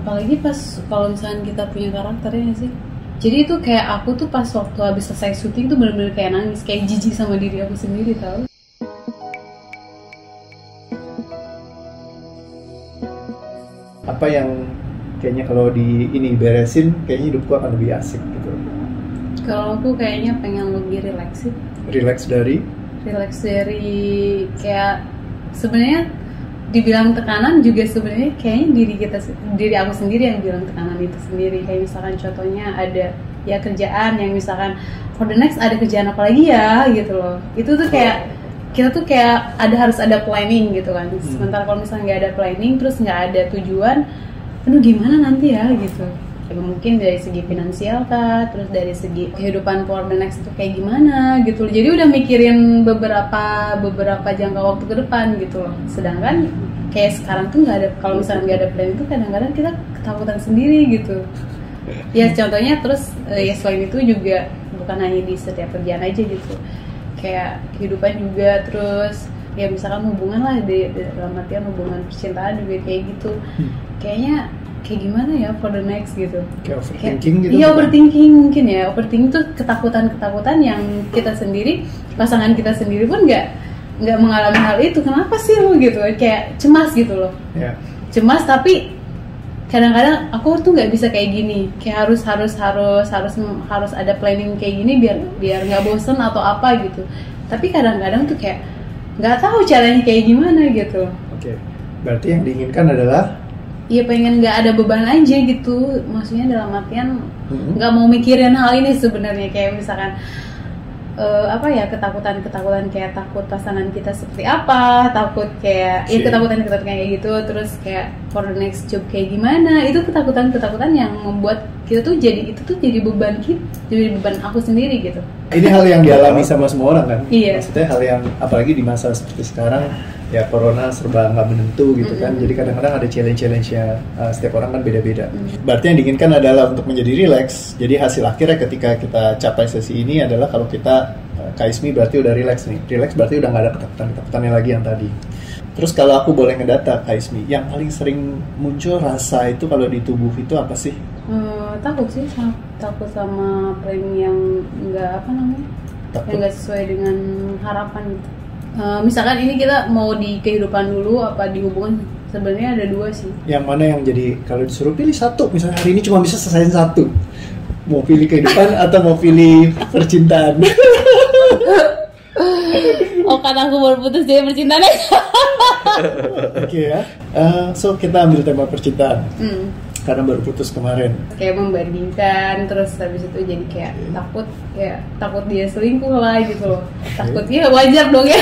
apalagi pas kalau misalnya kita punya karakternya nggak sih. Jadi itu kayak aku tuh pas waktu habis selesai syuting tuh bener-bener kayak nangis, kayak jijik sama diri aku sendiri tau. Apa yang kayaknya kalau di ini beresin kayaknya hidupku akan lebih asik gitu? Kalau aku kayaknya pengen lebih relax sih. Relax dari kayak sebenarnya dibilang tekanan juga sebenarnya kayaknya diri aku sendiri yang bilang tekanan itu sendiri. Kayak misalkan contohnya ada ya kerjaan yang misalkan for the next ada kerjaan apa lagi ya gitu loh. Itu tuh kayak kita tuh kayak harus ada planning gitu kan. Sementara kalau misalnya nggak ada planning terus nggak ada tujuan, aduh gimana nanti ya gitu. Ya, mungkin dari segi finansial kah, terus dari segi kehidupan for the next itu kayak gimana gitu. Jadi udah mikirin beberapa jangka waktu ke depan gitu loh. Sedangkan kayak sekarang tuh nggak ada, kalau misalnya nggak ada plan itu kadang-kadang kita ketakutan sendiri gitu. Ya contohnya terus ya selain itu juga bukan hanya di setiap kerjaan aja gitu. Kayak kehidupan juga, terus ya misalkan hubungan lah dalam artian hubungan percintaan juga kayak gitu. Kayaknya kayak gimana ya for the next gitu. Kayak overthinking gitu. Iya overthinking mungkin ya. Overthinking tuh ketakutan yang kita sendiri, pasangan kita sendiri pun nggak mengalami hal itu. Kenapa sih lo gitu? Kayak cemas gitu loh. Yeah. Cemas tapi kadang-kadang aku tuh nggak bisa kayak gini. Kayak harus ada planning kayak gini biar nggak bosen atau apa gitu. Tapi kadang-kadang tuh kayak nggak tahu caranya kayak gimana gitu. Oke. Berarti yang diinginkan adalah iya pengen nggak ada beban aja gitu, maksudnya dalam artian nggak mau mikirin hal ini sebenarnya. Kayak misalkan ketakutan kayak takut pasangan kita seperti apa, takut kayak ketakutan kayak gitu, terus kayak for the next job kayak gimana, itu ketakutan yang membuat kita tuh jadi beban jadi beban aku sendiri gitu. Ini hal yang dialami sama semua orang kan? Iya. Maksudnya hal yang apalagi di masa seperti sekarang ya corona serba nggak menentu gitu kan, jadi kadang-kadang ada challenge-nya, setiap orang kan beda-beda. Berarti yang diinginkan adalah untuk menjadi relax. Jadi hasil akhirnya ketika kita capai sesi ini adalah kalau kita Kak Ismi berarti udah relax nih. Relax berarti udah nggak ada ketakutan-ketakutannya lagi yang tadi. Terus kalau aku boleh ngedata Kak Ismi, yang paling sering muncul rasa itu kalau di tubuh itu apa sih? Takut sih, takut sama plan yang nggak yang nggak sesuai dengan harapan gitu. Misalkan ini kita mau di kehidupan dulu apa di hubungan, sebenarnya ada dua sih. Yang mana yang jadi kalau disuruh pilih satu, misalnya hari ini cuma bisa selesaiin satu, mau pilih kehidupan atau mau pilih percintaan? Oh karena aku baru putus jadi percintaan. Oke ya. So kita ambil tema percintaan. Karena baru putus kemarin. Kayak membandingkan, terus habis itu jadi kayak takut dia selingkuh lah gitu loh. Takut ya wajar dong ya.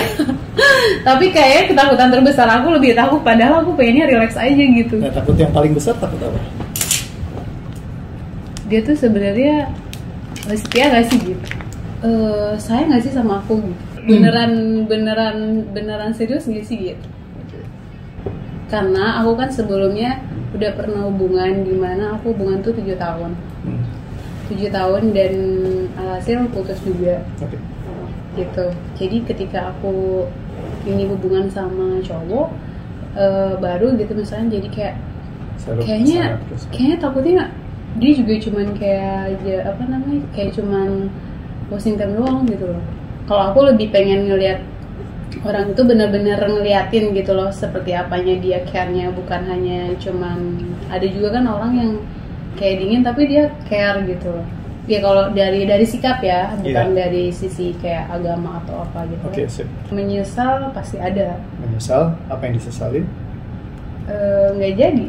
Tapi kayak ketakutan terbesar aku lebih takut, padahal aku pengennya relax aja gitu. Nah, takut yang paling besar takut apa? Dia tuh sebenarnya setia nggak sih gitu? Sayang nggak sih sama aku gitu? Beneran serius nggak sih gitu? Karena aku kan sebelumnya udah pernah hubungan di mana aku hubungan tuh 7 tahun. 7 tahun dan hasil putus juga. Gitu. Jadi ketika aku ini hubungan sama cowok baru gitu misalnya, jadi kayaknya takutnya dia juga cuman kayak kayak cuman Washington doang gitu loh. Kalau aku lebih pengen ngelihat orang itu benar-benar ngeliatin gitu loh seperti apanya dia care-nya, bukan hanya cuman, ada juga kan orang yang kayak dingin tapi dia care gitu loh. Ya kalau dari sikap ya, bukan dari sisi kayak agama atau apa gitu. Oke, sip. Menyesal pasti ada. Menyesal? Apa yang disesalin? Nggak jadi.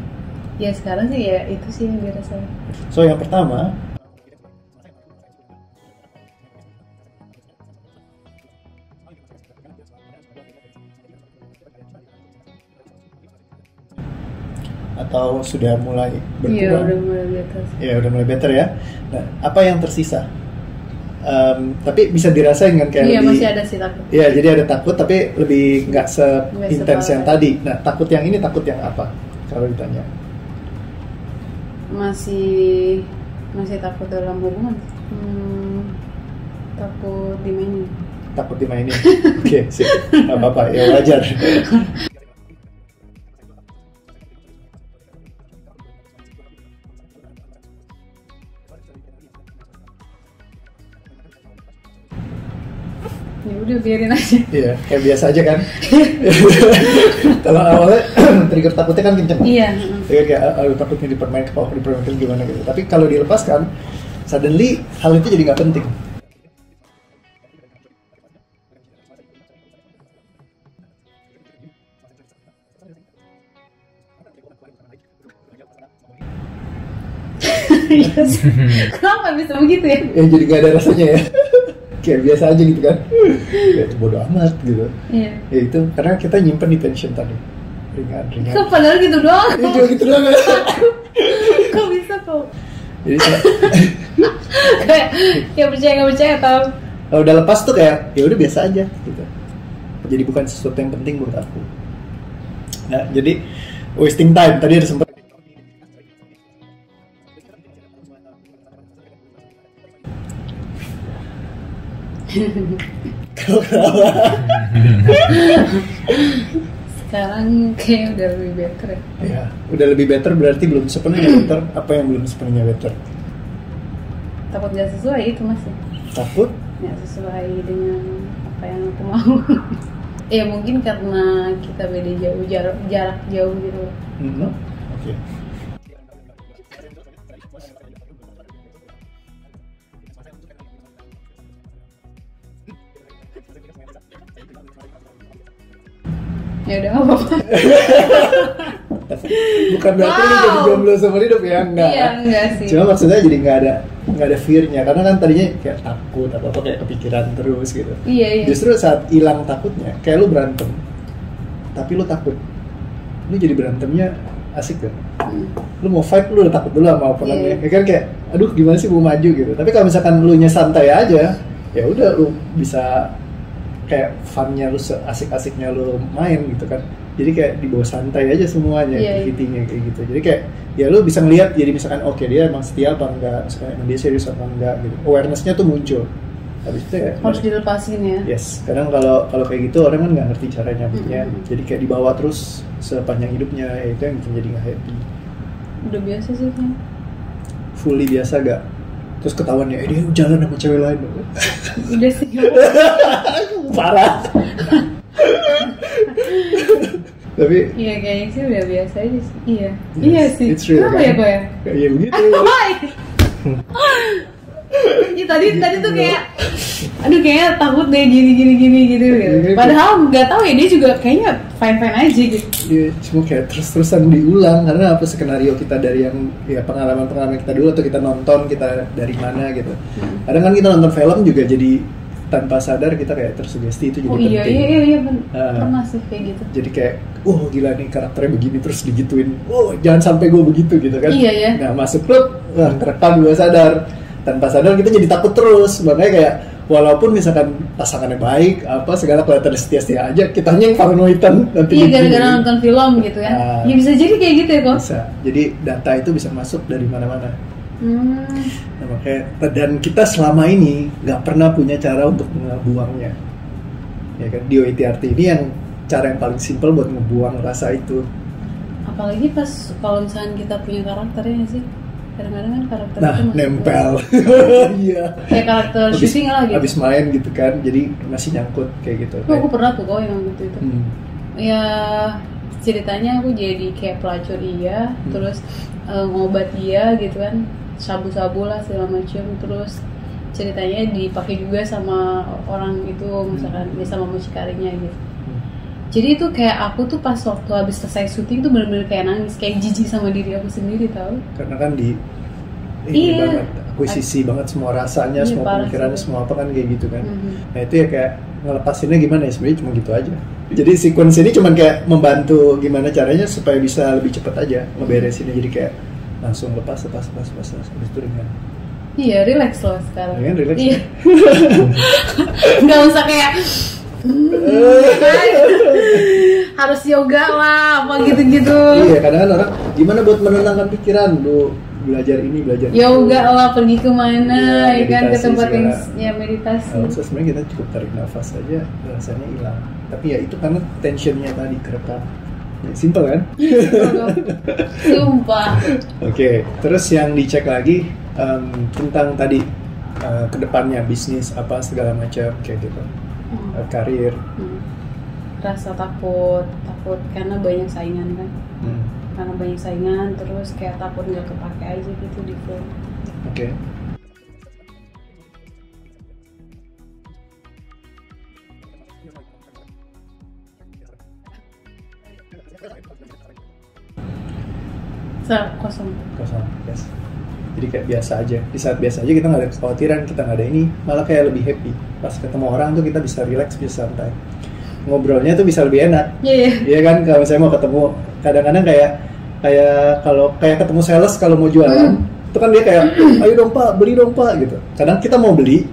Ya sekarang sih ya itu sih yang dirasain. So yang pertama, atau sudah mulai berkurang? Iya udah mulai better. Ya udah mulai better ya. Nah, apa yang tersisa? Tapi bisa dirasain kan kayak lebih, masih ada sih takut. Iya, jadi ada takut tapi lebih nggak seintens yang tadi. Nah, takut yang ini takut yang apa? Kalau ditanya. Masih takut dalam hubungan. Takut dimainin. Takut dimainin. Oke, sip. Nggak apa-apa, ya wajar. Ya udah biarin aja. Iya, kayak biasa aja kan. Kalau awalnya trigger takutnya kan kenceng. Iya. Kayak takutnya dipermain, kalau dipermainkan gimana gitu. Tapi kalau dilepaskan, suddenly hal itu jadi nggak penting. Kenapa bisa begitu ya? Ya jadi nggak ada rasanya ya. Kayak biasa aja gitu kan. Kayak bodo amat gitu. Iya. Ya itu karena kita nyimpen di tension tadi. Ringan. Kok padahal gitu doang? Iya cuma gitu doang. Kok bisa kok? Jadi Kayak ya percaya nggak percaya tau. kalau udah lepas tuh kayak ya udah biasa aja gitu. Jadi bukan sesuatu yang penting buat aku. Nah, jadi wasting time tadi ada sempat. Sekarang kayak udah lebih better ya. Ya, udah lebih better berarti belum sepenuhnya better. Apa yang belum sepenuhnya better? Takut gak sesuai itu masih. Takut? Gak sesuai dengan apa yang aku mau. Ya mungkin karena kita beda jauh, jarak jauh gitu. Oke. Ya udah nggak apa-apa. Bukan berarti lu jadi jomblo seumur hidup ya, enggak. Iya, enggak sih. Cuma maksudnya jadi nggak ada fear-nya karena kan tadinya kayak takut atau apa kayak kepikiran terus gitu. Iya. Justru saat hilang takutnya, kayak lu berantem, tapi lu takut, lu jadi berantemnya asik kan? Lu mau fight lu udah takut dulu sama oponennya, ya kan kayak, aduh gimana sih mau maju gitu. Tapi kalau misalkan lu nya santai aja, ya udah lu bisa kayak funnya lu asik-asiknya lu main gitu kan. Jadi kayak dibawa santai aja semuanya, activity-nya kayak gitu. Jadi kayak ya lu bisa ngelihat jadi misalkan oke, dia emang setia apa enggak, misalkan emang dia serius apa enggak gitu. Awareness-nya tuh muncul. Habis itu ya harus dilepasin ya. Yes, kadang kalau kayak gitu orang kan nggak ngerti cara nyambutnya. Jadi kayak dibawa terus sepanjang hidupnya, ya itu yang bikin jadi nggak happy. Udah biasa sih kan. Fully biasa gak? Terus ketahuan ya, dia jalan sama cewek lain. Udah sih. Parah. Tapi iya kayaknya sih udah biasa aja sih. Iya. Yes, Iya sih. it's real, Kenapa kan? ya kok ya? Iya begitu. Ya tadi tuh kayak aduh kayaknya takut deh gini gitu. Padahal nggak tahu ya, dia juga kayaknya fine aja gitu. Iya, cuma kayak terus-terusan diulang karena apa, skenario kita dari yang ya pengalaman kita dulu atau kita nonton kita dari mana gitu. Kadang kan kita nonton film juga jadi tanpa sadar kita kayak tersugesti itu jadi penting. Iya pernah sih kayak gitu. Jadi kayak, gila nih karakternya begini terus digituin. Jangan sampai gue begitu gitu kan. Iya. Nah masuk klub, kerekam gue sadar. Tanpa sadar kita jadi takut terus. Makanya kayak walaupun misalkan pasangannya baik, apa segala kelihatan setia-setia aja, kitanya yang paranoidan nanti. Iya gara-gara nonton film gitu kan. Ya bisa jadi kayak gitu ya kok. Bisa. Jadi data itu bisa masuk dari mana-mana. Nah, makanya, dan kita selama ini nggak pernah punya cara untuk ngebuangnya. Ya kan, di OITRT ini yang cara yang paling simpel buat ngebuang rasa itu. Apalagi pas kalau misalnya kita punya karakternya sih. Kadang-kadang kan karakter nah, itu masih nempel. Iya. Kayak karakter shooting lah gitu. Habis main gitu kan, jadi masih nyangkut kayak gitu. Aku pernah tuh kok yang gitu itu. Ya ceritanya aku jadi kayak pelacur terus ngobat gitu kan, sabu-sabu lah segala macam. Terus ceritanya dipakai juga sama orang itu, misalkan dia sama mucikarinya gitu. Jadi itu kayak aku tuh pas waktu habis selesai syuting tuh bener-bener kayak nangis, kayak jijik sama diri aku sendiri tau. Karena kan ini banget, akuisisi banget semua rasanya, semua pemikirannya, semua apa kan kayak gitu kan. Nah itu ya kayak ngelepasinnya gimana ya, sebenarnya cuma gitu aja. Jadi sequence ini cuma kayak membantu gimana caranya supaya bisa lebih cepat aja ngeberesinnya. Jadi kayak langsung lepas habis itu ringan. Iya, relax loh sekarang. Iya, relax. Iya. Nggak usah kayak harus yoga lah, apa gitu-gitu. Iya, kadang-kadang orang gimana buat menenangkan pikiran, lu belajar ini, belajar yoga lah, pergi kemana, ya kan, ke tempat yang ya meditasi. Kalau sebenarnya kita cukup tarik nafas aja, rasanya hilang. Tapi ya itu karena tensionnya tadi kerekam. Ya, simple kan? Sumpah. Oke, terus yang dicek lagi tentang tadi kedepannya bisnis apa segala macam kayak gitu. karir. Rasa takut karena banyak saingan kan. Karena banyak saingan, terus kayak takut nggak kepake aja gitu di film. Oke. Kosong. Yes. Jadi kayak biasa aja. Di saat biasa aja kita nggak ada kekhawatiran, kita nggak ada ini, malah kayak lebih happy. Pas ketemu orang tuh kita bisa relax, bisa santai. Ngobrolnya tuh bisa lebih enak. Iya kan, kalau misalnya mau ketemu, kadang-kadang kayak kalau kayak ketemu sales kalau mau jualan, itu kan dia kayak, ayo dong Pak, beli dong Pak gitu. Kadang kita mau beli,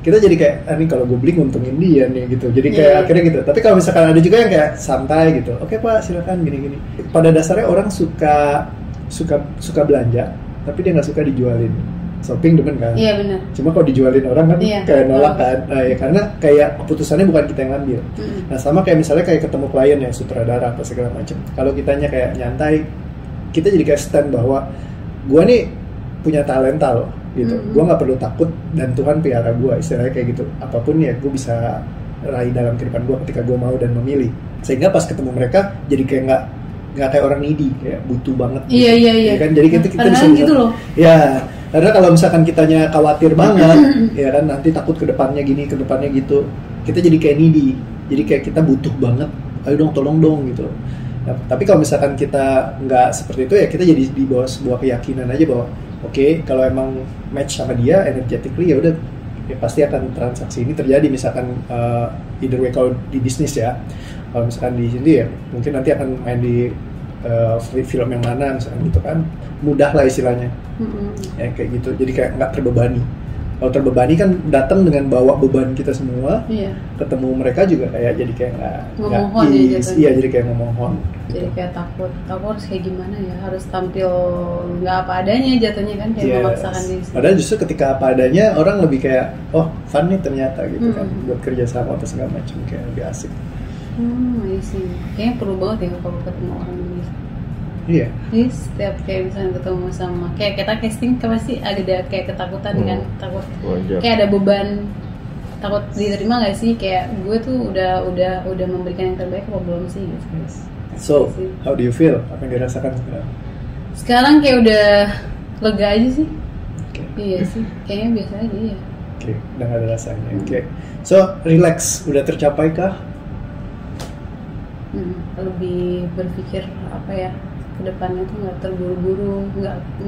kita jadi kayak, ini kalau gue beli nguntungin dia nih gitu. Jadi kayak akhirnya gitu. Tapi kalau misalkan ada juga yang kayak santai gitu, oke Pak silakan gini-gini. Pada dasarnya orang suka belanja, tapi dia nggak suka dijualin. Shopping demen kan? Iya benar. Cuma kalau dijualin orang kan kayak nolak kan? Nah, ya karena kayak keputusannya bukan kita yang ngambil. Nah sama kayak misalnya kayak ketemu klien yang sutradara apa segala macam. Kalau kitanya kayak nyantai, kita jadi kayak stand bahwa gue nih punya talenta loh, gitu. Gue nggak perlu takut dan Tuhan pelihara gue, istilahnya kayak gitu. Apapun ya gue bisa raih dalam kehidupan gue ketika gue mau dan memilih. Sehingga pas ketemu mereka jadi kayak nggak kayak orang needy, kayak butuh banget. Iya. Ya kan? Jadi kita bisa gitu loh. Ya. Karena kalau misalkan kitanya khawatir banget, ya kan nanti takut ke depannya gini, ke depannya gitu, kita jadi kayak needy, jadi kayak kita butuh banget, ayo dong tolong dong gitu. Nah, tapi kalau misalkan kita nggak seperti itu ya kita jadi di bawah sebuah keyakinan aja bahwa oke, kalau emang match sama dia energetically ya udah ya pasti akan transaksi ini terjadi. Misalkan either way kalau di bisnis ya, kalau misalkan di sini ya mungkin nanti akan main di film yang mana misalkan gitu kan, mudah lah istilahnya. Ya kayak gitu, jadi kayak nggak terbebani. Kalau terbebani kan datang dengan bawa beban kita semua, ketemu mereka juga kayak jadi kayak memohon iya jadi kayak memohon gitu. Jadi kayak takut harus kayak gimana ya, harus tampil nggak apa adanya jatuhnya kan, kayak memaksakan diri. Padahal justru ketika apa adanya orang lebih kayak fun nih ternyata gitu kan, buat kerja sama atau segala macam kayak lebih asik. Iya sih, kayaknya perlu banget ya kalau ketemu orang Indonesia. Iya. Jadi setiap kayak misalnya ketemu sama kayak kita casting kan pasti ada kayak ketakutan kan, takut kayak ada beban, takut diterima nggak sih, kayak gue tuh udah memberikan yang terbaik apa belum sih gitu. So how do you feel? Apa yang dirasakan sekarang? Sekarang kayak udah lega aja sih. Iya sih, kayaknya biasa aja ya. Udah nggak ada rasanya. So relax, udah tercapai kah? Lebih berpikir apa ya, kedepannya tuh nggak terburu-buru,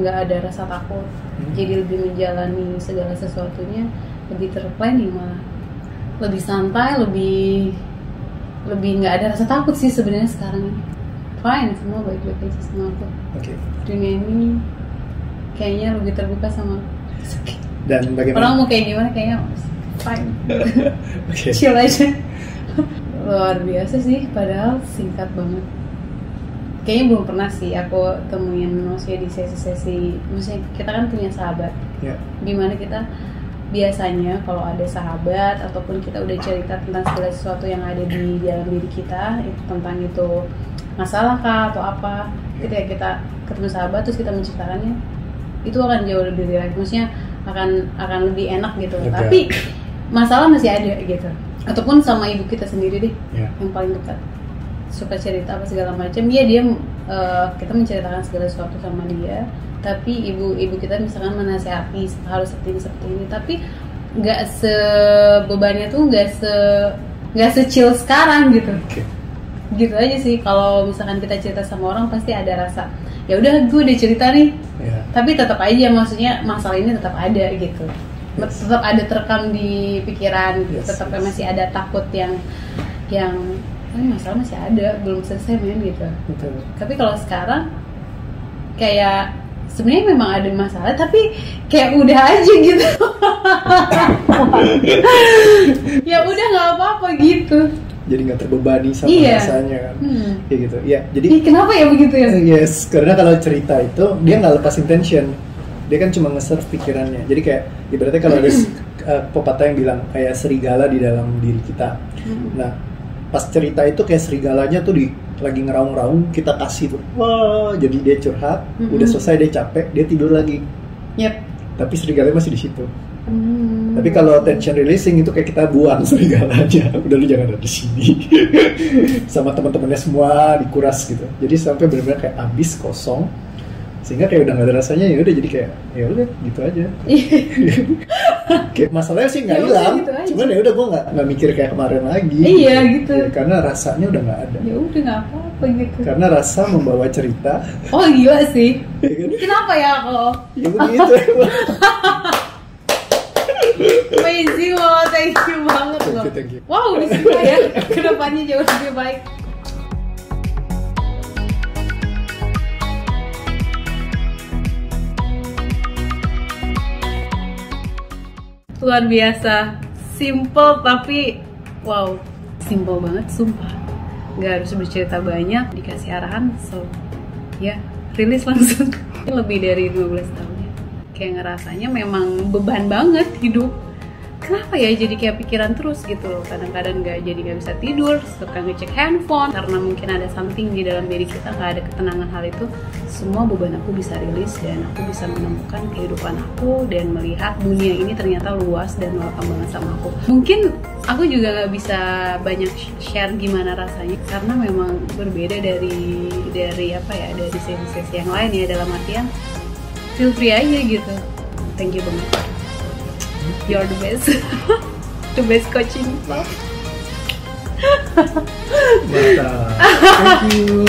nggak ada rasa takut, jadi lebih menjalani segala sesuatunya lebih terplanning, malah lebih santai, lebih nggak ada rasa takut sih sebenarnya sekarang ini. Fine, semua baik-baik aja sama aku. Dunia ini kayaknya lebih terbuka sama dan bagaimana orang mau kayak gimana kayaknya fine. Chill aja. Luar biasa sih, padahal singkat banget. Kayaknya belum pernah sih aku temuin manusia di sesi-sesi, maksudnya kita kan punya sahabat, dimana kita biasanya kalau ada sahabat ataupun kita udah cerita tentang segala sesuatu yang ada di dalam diri kita, itu tentang itu masalah kah atau apa, ketika kita ketemu sahabat terus kita menceritakannya, itu akan jauh lebih relax, maksudnya akan lebih enak gitu. Tapi masalah masih ada gitu. Ataupun sama ibu kita sendiri deh, yang paling dekat, suka cerita apa segala macam. Dia kita menceritakan segala sesuatu sama dia, tapi ibu kita misalkan menasehati harus seperti ini, tapi nggak sebebannya tuh nggak secil sekarang gitu. Gitu aja sih. Kalau misalkan kita cerita sama orang pasti ada rasa, ya udah gue udah cerita nih, tapi tetap aja maksudnya masalah ini tetap ada gitu. Tetap ada terekam di pikiran, tetap masih ada takut yang ini masalah masih ada, belum selesai men gitu. Tapi kalau sekarang kayak sebenarnya memang ada masalah, tapi kayak udah aja gitu. Ya udah nggak apa-apa gitu. Jadi nggak terbebani sama rasanya kan, kayak gitu. Ya jadi. Kenapa ya begitu ya? Yes, karena kalau cerita itu dia nggak lepas intention. Dia kan cuma nge-serve pikirannya. Jadi kayak ibaratnya kalau ada pepatah yang bilang kayak serigala di dalam diri kita. Nah, pas cerita itu kayak serigalanya tuh lagi ngeraung-raung, kita kasih tuh. Wah, jadi dia curhat, udah selesai dia capek, dia tidur lagi. Tapi serigalanya masih di situ. Tapi kalau tension releasing itu kayak kita buang serigalanya, udah lu jangan ada di sini. Sama teman-temannya semua dikuras gitu. Jadi sampai benar-benar kayak abis, kosong, sehingga kayak udah nggak ada rasanya, ya udah jadi kayak ya udah gitu aja. Kayak masalahnya sih nggak hilang, gitu cuman ya udah gue nggak mikir kayak kemarin lagi. Iya gitu. Karena rasanya udah nggak ada. Ya udah nggak apa-apa gitu. Karena rasa membawa cerita. Oh gila sih. Kenapa ya kalau? Ya begitu. Amazing loh, thank you banget loh. Thank you. Wow, bismillah ya. Kedepannya jauh lebih baik. Luar biasa, simple tapi wow, simple banget sumpah. Gak harus bercerita banyak, dikasih arahan, so ya rilis langsung. Lebih dari 15 tahun ya. Kayak ngerasanya memang beban banget hidup. Kenapa ya jadi kayak pikiran terus gitu loh. Kadang-kadang jadi gak bisa tidur, suka ngecek handphone karena mungkin ada something di dalam diri kita, gak ada ketenangan hal itu. Semua beban aku bisa rilis dan aku bisa menemukan kehidupan aku dan melihat dunia ini ternyata luas dan welcome banget sama aku. Mungkin aku juga gak bisa banyak share gimana rasanya karena memang berbeda dari apa ya, dari sesi-sesi yang lain ya, dalam artian feel free aja gitu. Thank you banget. You're the best. The best coaching. Mantap. Thank you.